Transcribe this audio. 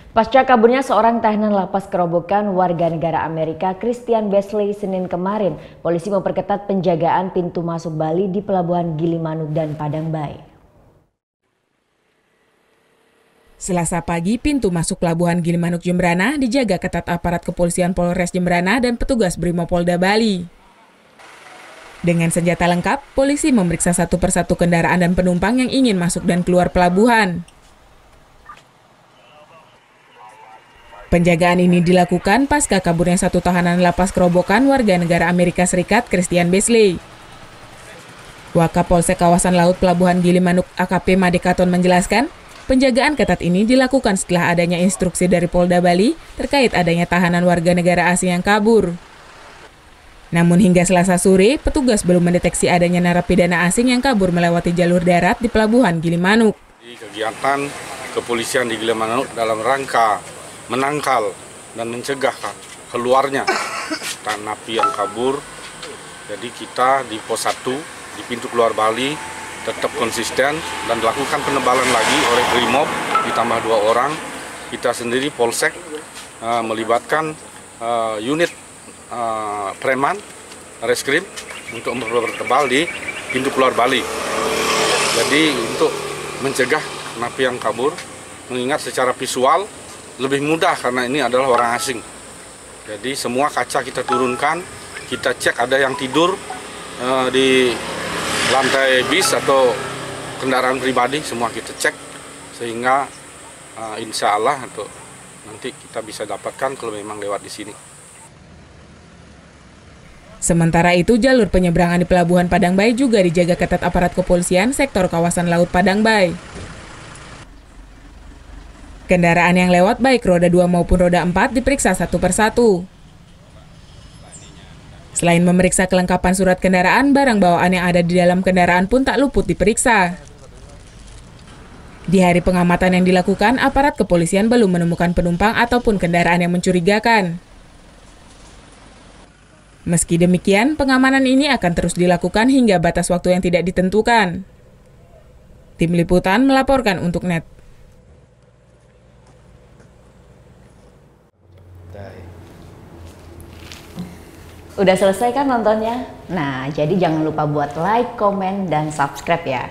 Pasca kaburnya seorang tahanan lapas kerobokan warga negara Amerika Christian Beasley Senin kemarin, polisi memperketat penjagaan pintu masuk Bali di Pelabuhan Gilimanuk dan Padang Bay. Selasa pagi, pintu masuk Pelabuhan Gilimanuk Jemberana dijaga ketat aparat kepolisian Polres Jemberana dan petugas Brimopolda Bali. Dengan senjata lengkap, polisi memeriksa satu persatu kendaraan dan penumpang yang ingin masuk dan keluar pelabuhan. Penjagaan ini dilakukan pasca kaburnya satu tahanan lapas kerobokan warga negara Amerika Serikat Christian Beasley. Wakapolsek kawasan laut Pelabuhan Gilimanuk AKP Madekaton menjelaskan, penjagaan ketat ini dilakukan setelah adanya instruksi dari Polda Bali terkait adanya tahanan warga negara asing yang kabur. Namun hingga Selasa sore, petugas belum mendeteksi adanya narapidana asing yang kabur melewati jalur darat di Pelabuhan Gilimanuk. Kegiatan kepolisian di Gilimanuk dalam rangka menangkal dan mencegah keluarnya napi yang kabur. Jadi kita di pos 1 di pintu keluar Bali tetap konsisten dan dilakukan penebalan lagi oleh Brimob ditambah 2 orang. Kita sendiri Polsek melibatkan unit preman reskrim untuk mempertebal di pintu keluar Bali. Jadi untuk mencegah napi yang kabur, mengingat secara visual lebih mudah karena ini adalah orang asing. Jadi semua kaca kita turunkan, kita cek ada yang tidur di lantai bis atau kendaraan pribadi, semua kita cek sehingga insya Allah untuk nanti kita bisa dapatkan kalau memang lewat di sini. Sementara itu, jalur penyeberangan di Pelabuhan Padang Bay juga dijaga ketat aparat kepolisian sektor kawasan laut Padang Bay. Kendaraan yang lewat baik roda 2 maupun roda 4 diperiksa satu persatu. Selain memeriksa kelengkapan surat kendaraan, barang bawaan yang ada di dalam kendaraan pun tak luput diperiksa. Di hari pengamatan yang dilakukan, aparat kepolisian belum menemukan penumpang ataupun kendaraan yang mencurigakan. Meski demikian, pengamanan ini akan terus dilakukan hingga batas waktu yang tidak ditentukan. Tim Liputan melaporkan untuk NET. Udah selesai kan nontonnya? Nah, jadi jangan lupa buat like, komen, dan subscribe ya.